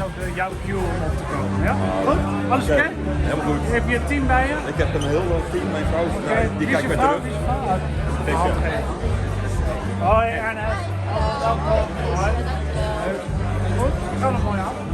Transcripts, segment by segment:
is ook jouw cue om op te komen. Ja? Goed? Alles oké? Helemaal goed. Heb je een team bij je? Ik heb een heel leuk team. Mijn vrouw is erbij. Die kijkt mij terug. Wie is je vrouw? Hoi Ernest. Welkom. Hoi. Goed? Kan het mooi aan.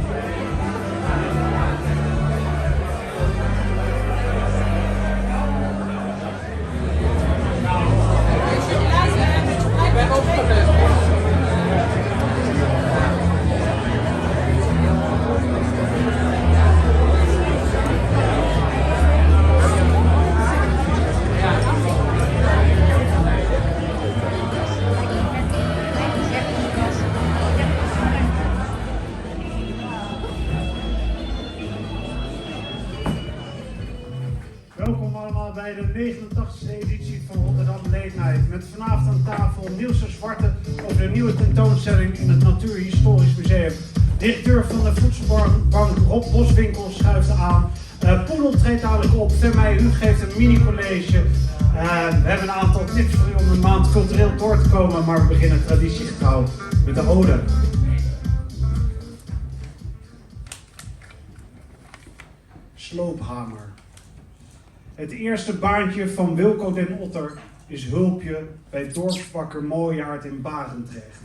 Welkom allemaal bij de 89e editie van Rotterdam Late Night. Met vanavond aan tafel Niels de Zwarte over de nieuwe tentoonstelling in het Natuurhistorisch Museum. Directeur van de voedselbank Rob Boswinkel schuift aan. Poedel treedt dadelijk op. Femij Huug geeft een mini-college. We hebben een aantal tips voor u om een maand cultureel door te komen, maar we beginnen traditiegetrouw met de ode. Sloophamer. Het eerste baantje van Wilco den Otter is hulpje bij dorpsbakker Mooijaard in Barendrecht.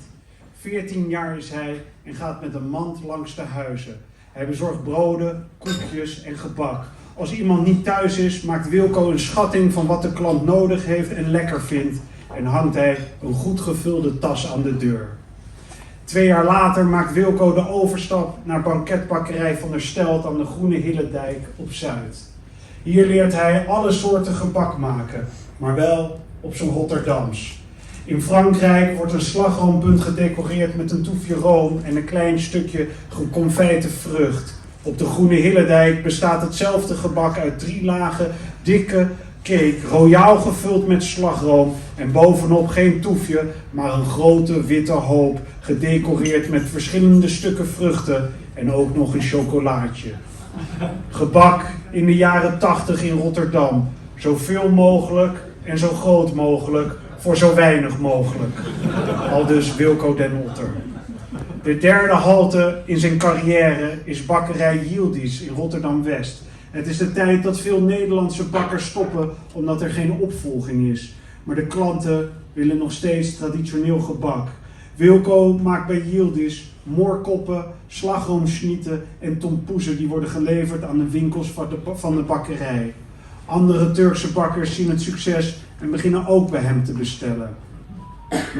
14 jaar is hij en gaat met een mand langs de huizen. Hij bezorgt broden, koekjes en gebak. Als iemand niet thuis is, maakt Wilco een schatting van wat de klant nodig heeft en lekker vindt en hangt hij een goed gevulde tas aan de deur. 2 jaar later maakt Wilco de overstap naar banketbakkerij Van der Stelt aan de Groene Hillendijk op Zuid. Hier leert hij alle soorten gebak maken, maar wel op zijn Rotterdams. In Frankrijk wordt een slagroompunt gedecoreerd met een toefje room en een klein stukje geconfijte vrucht. Op de Groene Hillendijk bestaat hetzelfde gebak uit 3 lagen dikke cake, royaal gevuld met slagroom en bovenop geen toefje, maar een grote witte hoop, gedecoreerd met verschillende stukken vruchten en ook nog een chocolaatje. Gebak in de jaren 80 in Rotterdam. Zoveel mogelijk en zo groot mogelijk voor zo weinig mogelijk. Aldus Wilco den Otter. De derde halte in zijn carrière is bakkerij Yildiz in Rotterdam-West. Het is de tijd dat veel Nederlandse bakkers stoppen omdat er geen opvolging is. Maar de klanten willen nog steeds traditioneel gebak. Wilco maakt bij Yildiz moorkoppen, slagroomschnieten en tompoezen die worden geleverd aan de winkels van de bakkerij. Andere Turkse bakkers zien het succes en beginnen ook bij hem te bestellen.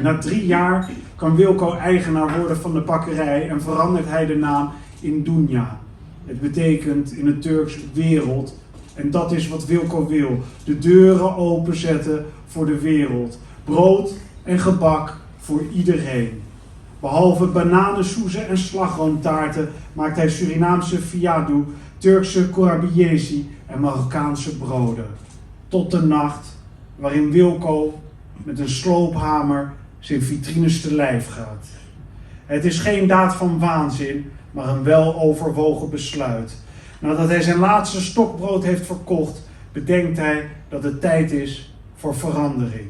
Na 3 jaar kan Wilco eigenaar worden van de bakkerij en verandert hij de naam in Dunya. Het betekent in het Turks wereld en dat is wat Wilco wil. De deuren openzetten voor de wereld. Brood en gebak voor iedereen. Behalve bananensoezen en slagroomtaarten maakt hij Surinaamse fiadu, Turkse kurabiesi en Marokkaanse broden. Tot de nacht waarin Wilco met een sloophamer zijn vitrines te lijf gaat. Het is geen daad van waanzin, maar een weloverwogen besluit. Nadat hij zijn laatste stokbrood heeft verkocht, bedenkt hij dat het tijd is voor verandering.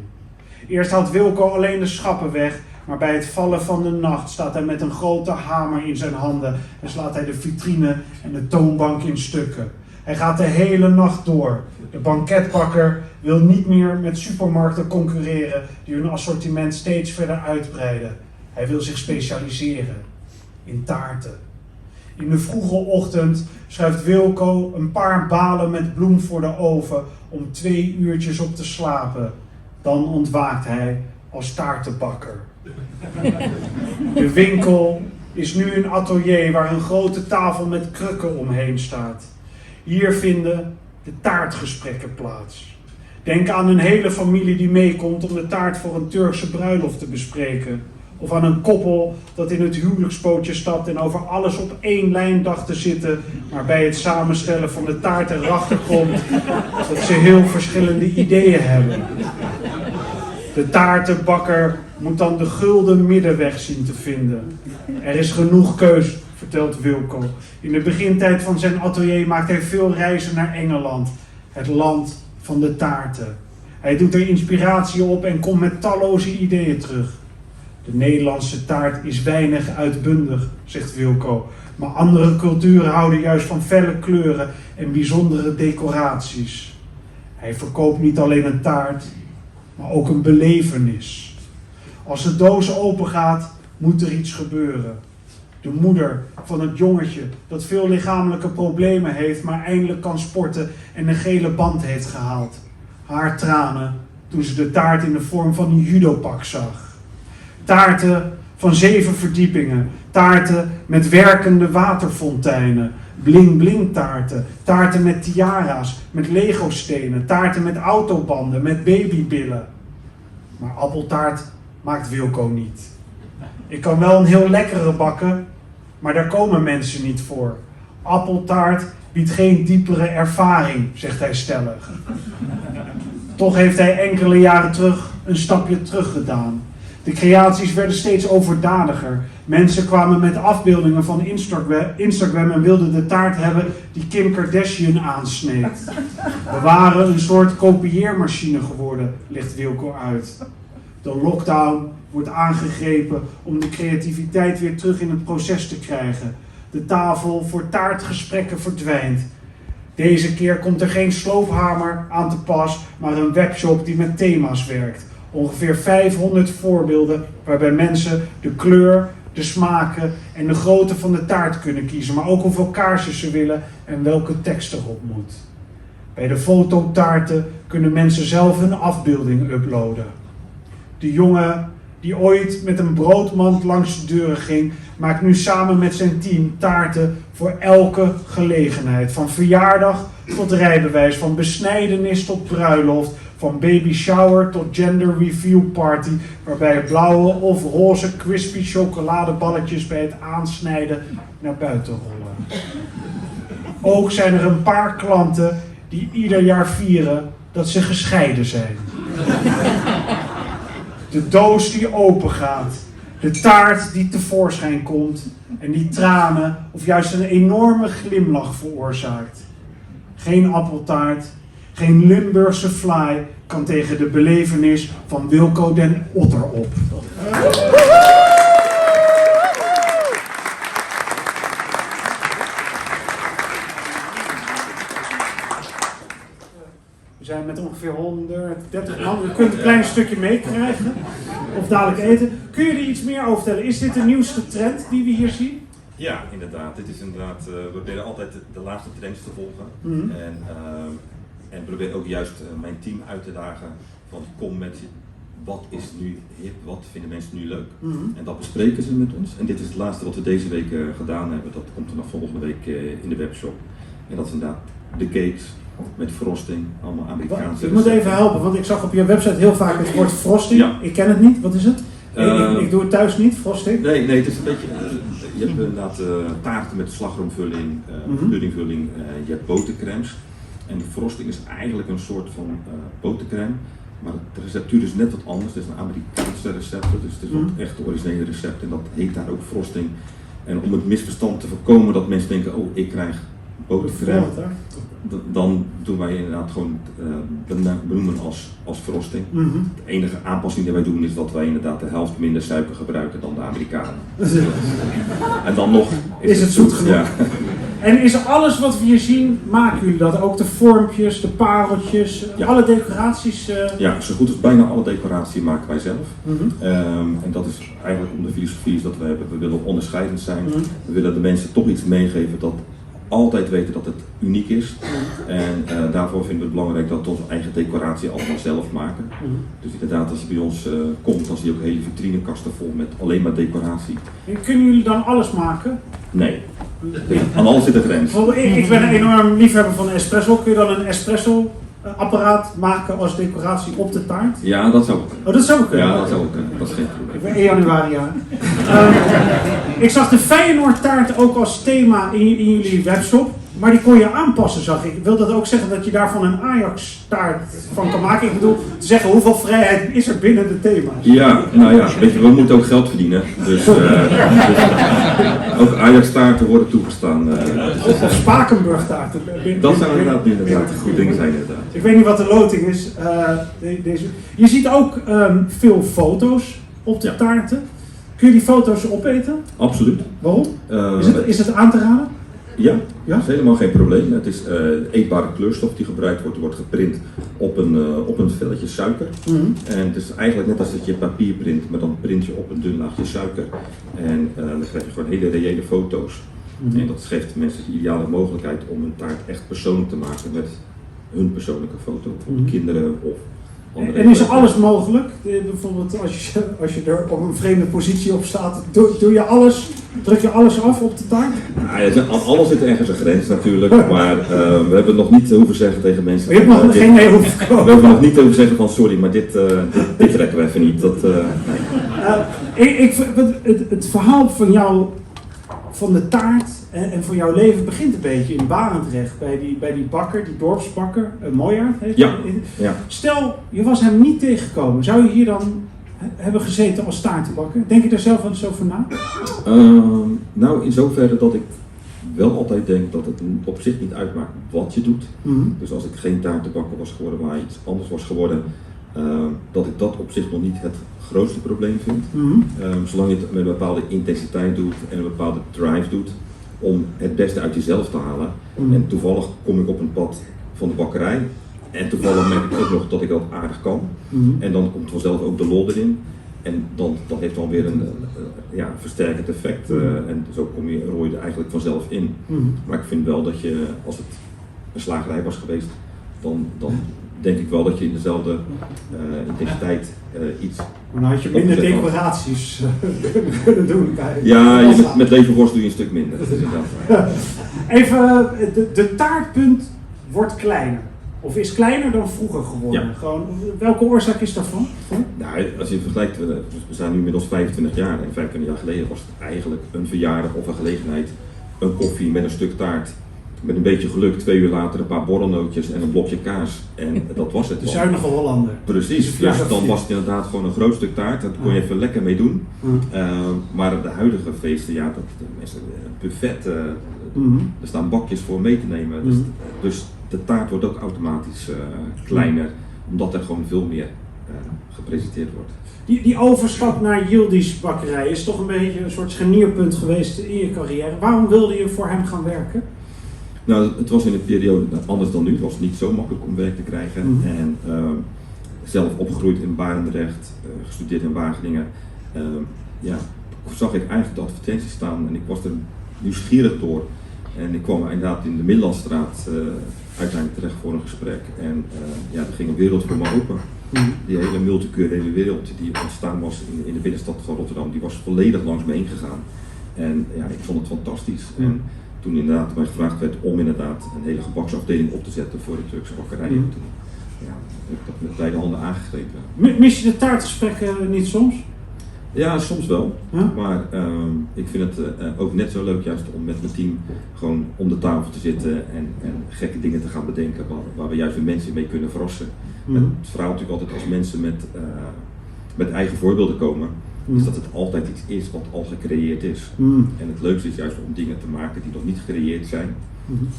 Eerst haalt Wilco alleen de schappen weg, maar bij het vallen van de nacht staat hij met een grote hamer in zijn handen en slaat hij de vitrine en de toonbank in stukken. Hij gaat de hele nacht door. De banketbakker wil niet meer met supermarkten concurreren die hun assortiment steeds verder uitbreiden. Hij wil zich specialiseren in taarten. In de vroege ochtend schuift Wilco een paar balen met bloem voor de oven om 2 uurtjes op te slapen. Dan ontwaakt hij als taartenbakker. De winkel is nu een atelier waar een grote tafel met krukken omheen staat. Hier vinden de taartgesprekken plaats. Denk aan een hele familie die meekomt om de taart voor een Turkse bruiloft te bespreken. Of aan een koppel dat in het huwelijksbootje stapt en over alles op één lijn dacht te zitten, maar bij het samenstellen van de taart erachter komt dat ze heel verschillende ideeën hebben. De taartenbakker moet dan de gulden middenweg zien te vinden. Er is genoeg keus, vertelt Wilco. In de begintijd van zijn atelier maakt hij veel reizen naar Engeland, het land van de taarten. Hij doet er inspiratie op en komt met talloze ideeën terug. De Nederlandse taart is weinig uitbundig, zegt Wilco. Maar andere culturen houden juist van felle kleuren en bijzondere decoraties. Hij verkoopt niet alleen een taart, maar ook een belevenis. Als de doos open gaat, moet er iets gebeuren. De moeder van het jongetje dat veel lichamelijke problemen heeft, maar eindelijk kan sporten en een gele band heeft gehaald. Haar tranen toen ze de taart in de vorm van een judopak zag. Taarten van 7 verdiepingen, taarten met werkende waterfonteinen, bling-bling taarten, taarten met tiara's, met Lego-stenen, taarten met autobanden, met babybillen. Maar appeltaart maakt Wilco niet. Ik kan wel een heel lekkere bakken, maar daar komen mensen niet voor. Appeltaart biedt geen diepere ervaring, zegt hij stellig. Toch heeft hij enkele jaren terug een stapje terug gedaan. De creaties werden steeds overdadiger. Mensen kwamen met afbeeldingen van Instagram en wilden de taart hebben die Kim Kardashian aansneed. We waren een soort kopieermachine geworden, legt Wilco uit. De lockdown wordt aangegrepen om de creativiteit weer terug in het proces te krijgen. De tafel voor taartgesprekken verdwijnt. Deze keer komt er geen sloophamer aan te pas, maar een webshop die met thema's werkt. Ongeveer 500 voorbeelden waarbij mensen de kleur, de smaken en de grootte van de taart kunnen kiezen, maar ook hoeveel kaarsjes ze willen en welke tekst erop moet. Bij de fototaarten kunnen mensen zelf hun afbeelding uploaden. De jongen die ooit met een broodmand langs de deuren ging, maakt nu samen met zijn team taarten voor elke gelegenheid. Van verjaardag tot rijbewijs, van besnijdenis tot bruiloft, van baby shower tot gender reveal party, waarbij blauwe of roze crispy chocoladeballetjes bij het aansnijden naar buiten rollen. Ook zijn er een paar klanten die ieder jaar vieren dat ze gescheiden zijn. De doos die open gaat, de taart die tevoorschijn komt en die tranen of juist een enorme glimlach veroorzaakt. Geen appeltaart, geen Limburgse fly kan tegen de belevenis van Wilco den Otter op. We zijn met ongeveer 130 man. Je kunt een klein stukje meekrijgen. Of dadelijk eten. Kun je er iets meer over vertellen? Is dit de nieuwste trend die we hier zien? Ja, inderdaad. Dit is inderdaad, we proberen altijd de laatste trends te volgen. En probeer ook juist mijn team uit te dagen van kom met wat is nu hip, wat vinden mensen nu leuk. En dat bespreken ze met ons. En dit is het laatste wat we deze week gedaan hebben. Dat komt er nog volgende week in de webshop. En dat is inderdaad de cakes met frosting, allemaal Amerikaanse. Ik moet even helpen, want ik zag op je website heel vaak het woord frosting. Ja. Ik ken het niet, wat is het? Ik doe het thuis niet, frosting. Nee, het is een beetje, je hebt inderdaad taarten met slagroomvulling, puddingvulling, je hebt botercremes. En de frosting is eigenlijk een soort van botercrème, maar de receptuur is net wat anders. Het is een Amerikaanse recept, dus het is ook echt de originele recept en dat heet daar ook frosting. En om het misverstand te voorkomen dat mensen denken, oh ik krijg botercrème, dan doen wij inderdaad gewoon benoemen als frosting. De enige aanpassing die wij doen is dat wij inderdaad de helft minder suiker gebruiken dan de Amerikanen. En dan nog is het zoet genoeg. Ja. En is alles wat we hier zien, maken jullie dat? Ook de vormpjes, de pareltjes, alle decoraties? Ja, zo goed als bijna alle decoratie maken wij zelf. En dat is eigenlijk om de filosofie dat we hebben. We willen onderscheidend zijn. We willen de mensen toch iets meegeven dat altijd weten dat het uniek is. En daarvoor vinden we het belangrijk dat we onze eigen decoratie allemaal zelf maken. Dus inderdaad, als je bij ons komt, dan zie je ook hele vitrinekasten vol met alleen maar decoratie. En kunnen jullie dan alles maken? Nee. Aan alles zit een grens. Ik ben een enorm liefhebber van espresso. Kun je dan een espresso apparaat maken als decoratie op de taart? Ja, dat zou ook kunnen. Oh, dat zou ook kunnen? Ja, dat zou ook kunnen. Dat is geen probleem. Ik ben 1 januari jaar. Ik zag de Feyenoord taart ook als thema in jullie webshop. Maar die kon je aanpassen, zag ik. Wil dat ook zeggen dat je daarvan een Ajax taart van kan maken? Ik bedoel, te zeggen hoeveel vrijheid is er binnen de thema's? Ja, nou ja, weet je, we moeten ook geld verdienen. Dus ook Ajax taarten worden toegestaan. Of Spakenburg taarten. Dat zou inderdaad een goed ding zijn inderdaad. Ik weet niet wat de loting is. Je ziet ook veel foto's op de taarten. Kun je die foto's opeten? Absoluut. Waarom? Is het aan te raden? Ja, dat is helemaal geen probleem. Het is eetbare kleurstof die gebruikt wordt. Die wordt geprint op een velletje suiker. En het is eigenlijk net als dat je papier print, maar dan print je op een dun laagje suiker. En dan krijg je gewoon hele reële foto's. En dat geeft mensen de ideale mogelijkheid om een taart echt persoonlijk te maken met hun persoonlijke foto. Kinderen of andere. En is alles mogelijk? Bijvoorbeeld als je er op een vreemde positie op staat, druk je alles af op de taart? Ja, alles zit ergens een grens natuurlijk, maar we hebben nog niet hoeven zeggen tegen mensen. Je hebt nog geen nee hoeven komen. We hebben nog niet hoeven zeggen van sorry, maar dit trekken we even niet. Nee. Het verhaal van jou, van de taart en van jouw leven begint een beetje in Barendrecht bij die bakker, die dorpsbakker, Mooijaard heet ja. Stel, je was hem niet tegengekomen, zou je hier dan hebben gezeten als taartenbakker? Denk je daar zelf wel eens over na? Nou, in zoverre dat ik wel altijd denk dat het op zich niet uitmaakt wat je doet. Dus als ik geen taartenbakker was geworden, maar iets anders was geworden, dat ik dat op zich nog niet het grootste probleem vind. Zolang je het met een bepaalde intensiteit doet en een bepaalde drive doet om het beste uit jezelf te halen. En toevallig kom ik op een pad van de bakkerij en toevallig merk ik ook nog dat ik dat aardig kan. En dan komt vanzelf ook de lol erin. En dat heeft dan weer een versterkend effect. En zo rooi je er eigenlijk vanzelf in. Maar ik vind wel dat je, als het een slagerij was geweest, dan denk ik wel dat je in dezelfde intensiteit iets. Maar dan had je minder decoraties kunnen doen. Ja, met leverworst doe je een stuk minder. Even, de taartpunt wordt kleiner. Of is kleiner dan vroeger geworden? Ja. Gewoon, welke oorzaak is daarvan? Nou, als je vergelijkt, we zijn nu inmiddels 25 jaar en 25 jaar geleden was het eigenlijk een verjaardag of een gelegenheid, een koffie met een stuk taart. Met een beetje geluk, 2 uur later een paar borrelnootjes en een blokje kaas. En dat was het. De zuinige Hollander. Precies, ja, dan was het inderdaad gewoon een groot stuk taart. Daar kon je even lekker mee doen. Maar de huidige feesten, ja, mensen, buffet, er staan bakjes voor mee te nemen. Dus de taart wordt ook automatisch kleiner, omdat er gewoon veel meer gepresenteerd wordt. Die overstap naar Yildiz bakkerij is toch een beetje een soort scharnierpunt geweest in je carrière. Waarom wilde je voor hem gaan werken? Nou, het was in een periode anders dan nu. Het was niet zo makkelijk om werk te krijgen. En zelf opgegroeid in Barendrecht, gestudeerd in Wageningen. Zag ik eigenlijk de advertenties staan en ik was er nieuwsgierig door. En ik kwam inderdaad in de Middellandstraat uiteindelijk terecht voor een gesprek. En er ging een wereld voor me open. Die hele multiculturele wereld die ontstaan was in de binnenstad van Rotterdam, die was volledig langs me heen gegaan. En ja, ik vond het fantastisch. En toen inderdaad mij gevraagd werd om inderdaad een hele gebaksafdeling op te zetten voor de Turkse bakkerijen. Toen heb ik dat met beide handen aangegrepen. Mis je de taartgesprekken niet soms? Ja, soms wel. Maar ik vind het ook net zo leuk juist om met mijn team gewoon om de tafel te zitten en gekke dingen te gaan bedenken waar we juist weer mensen mee kunnen verrassen. Het verhaal natuurlijk altijd als mensen met eigen voorbeelden komen, is dat het altijd iets is wat al gecreëerd is. En het leukste is juist om dingen te maken die nog niet gecreëerd zijn.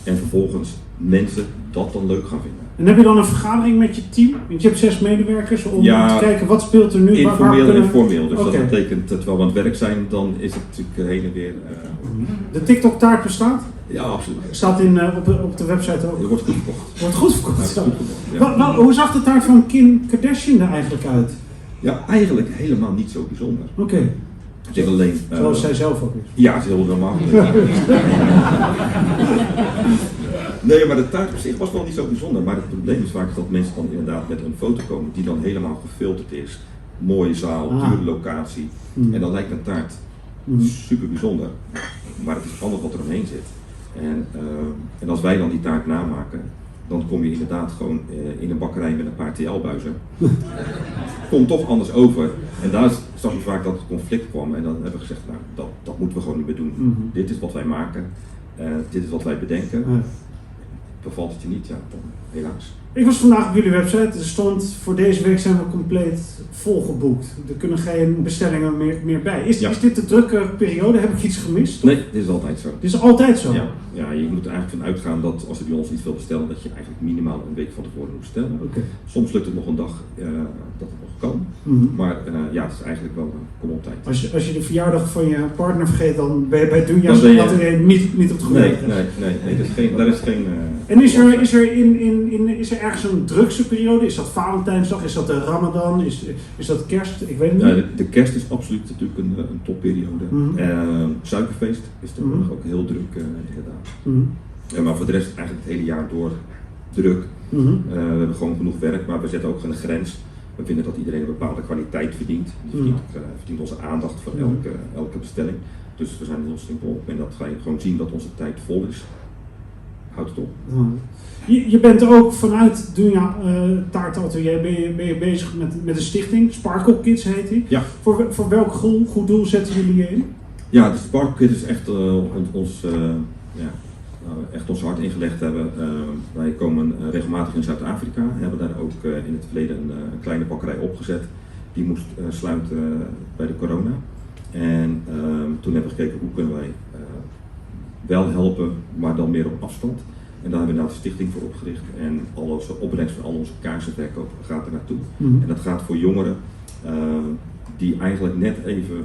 En vervolgens mensen dat dan leuk gaan vinden. En heb je dan een vergadering met je team? Want je hebt 6 medewerkers om te kijken wat speelt er nu. Informeel en informeel. Dus dat betekent dat we aan het werk zijn, dan is het natuurlijk heen en weer. De TikTok taart bestaat? Ja, absoluut. Staat op de website ook? Het wordt goed verkocht. Wordt goed verkocht. Ja. Hoe zag de taart van Kim Kardashian er eigenlijk uit? Ja, eigenlijk helemaal niet zo bijzonder. Oké. Alleen, zoals zij zelf ook is. Ja, het is heel normaal. Nee, maar de taart op zich was wel niet zo bijzonder. Maar het probleem is vaak dat mensen dan inderdaad met een foto komen die dan helemaal gefilterd is. Mooie zaal, dure locatie. En dan lijkt een taart super bijzonder. Maar het is alles wat er omheen zit. En als wij dan die taart namaken, dan kom je inderdaad gewoon in een bakkerij met een paar TL-buizen. Komt toch anders over. En daar zag je vaak dat het conflict kwam. En dan hebben we gezegd, nou, dat moeten we gewoon niet meer doen. Dit is wat wij maken. Dit is wat wij bedenken. Bevalt het je niet? Ja, dan helaas. Ik was vandaag op jullie website. Er stond, voor deze week zijn we compleet volgeboekt. Er kunnen geen bestellingen meer bij. Is dit de drukke periode? Heb ik iets gemist? Nee, dit is altijd zo. Dit is altijd zo? Ja, je moet er eigenlijk van uitgaan dat als je bij ons iets wil bestellen, dat je eigenlijk minimaal een week van tevoren moet bestellen. Okay. Soms lukt het nog een dag dat het nog kan. Maar het is eigenlijk wel kom op tijd. Als je de verjaardag van je partner vergeet, dan ben je bij Doenja niet op het goede Nee, daar is geen... En is er ergens een drukste periode? Is dat Valentijnsdag? Is dat de Ramadan? Is dat kerst? Ik weet het niet. De kerst is absoluut natuurlijk een topperiode. Suikerfeest is tegenwoordig ook heel druk inderdaad. Maar voor de rest eigenlijk het hele jaar door druk. We hebben gewoon genoeg werk, maar we zetten ook een grens. We vinden dat iedereen een bepaalde kwaliteit verdient. Die verdient onze aandacht voor elke bestelling. Dus we zijn heel simpel op en dat ga je gewoon zien dat onze tijd vol is. Houd het op. Je bent er ook vanuit Doenja Taartatelier ben je bezig met een stichting, Sparkle Kids heet die. Ja. Voor welk goed doel zetten jullie je in? Ja, de Sparkle Kids is echt echt ons hart ingelegd hebben. Wij komen regelmatig in Zuid-Afrika, hebben daar ook in het verleden een kleine bakkerij opgezet. Die moest sluiten bij de corona. En toen hebben we gekeken hoe kunnen wij wel helpen, maar dan meer op afstand. En daar hebben we de stichting voor opgericht en alle opbrengst van al onze kaarsenverkoop gaat er naartoe. En dat gaat voor jongeren die eigenlijk net even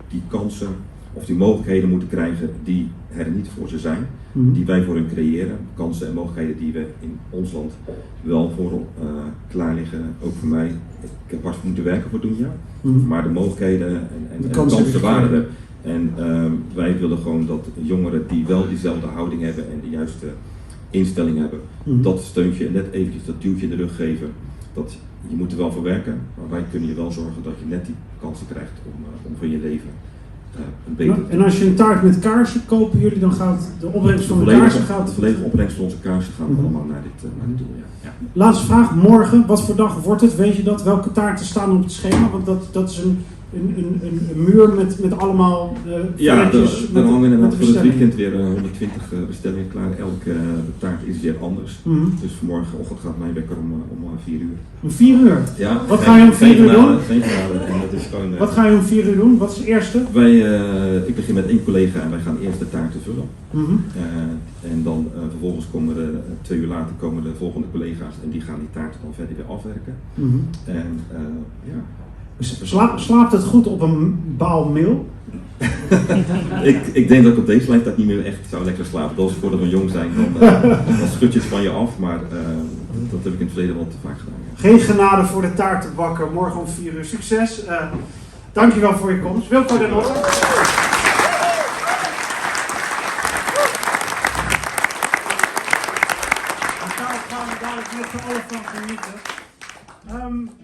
die kansen of die mogelijkheden moeten krijgen die er niet voor ze zijn. Die wij voor hen creëren. Kansen en mogelijkheden die we in ons land wel voor klaar liggen. Ook voor mij. Ik heb hard moeten werken voor Doenja. Maar de mogelijkheden en de kansen waren er. En wij willen gewoon dat jongeren die wel diezelfde houding hebben en de juiste instelling hebben, dat steuntje en net eventjes dat duwtje in de rug geven. Dat je moet er wel voor werken, maar wij kunnen je wel zorgen dat je net die kansen krijgt om voor je leven een beter te doen. En als je een taart met kaarsen kopen jullie, dan gaat de opbrengst van de kaarsen de volledige opbrengst van onze kaarsen gaan allemaal naar dit doel. Ja. Laatste vraag, morgen, wat voor dag wordt het? Weet je dat? Welke taarten staan op het schema? Want dat is een muur met allemaal velletjes. Er hangen inderdaad voor het weekend weer 120 bestellingen klaar. Elke taart is weer anders. Dus morgenochtend gaat mijn wekker om 4 uur. Om 4 uur? Ja. Wat ga je om 4 uur doen? Geen genade. En dat is gewoon, wat ga je om 4 uur doen? Wat is het eerste? Ik begin met 1 collega en wij gaan eerst de taarten vullen. En dan vervolgens komen 2 uur later komen de volgende collega's en die gaan die taarten dan verder weer afwerken. Slaapt het goed op een baal meel? Ik denk dat ik op deze leeftijd niet meer echt zou lekker slapen. Als voordat we jong zijn, dan schud je het van je af. Maar dat heb ik in het verleden wel te vaak gedaan. Ja. Geen genade voor de taartenbakker. Morgen om 4 uur. Succes. Dankjewel voor je komst. Wilco den Otter. Daar gaan we dadelijk met z'n allen van genieten.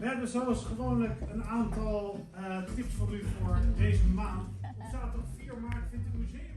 We hebben zoals gewoonlijk een aantal tips voor u voor deze maand. Op zaterdag 4 maart vindt het museum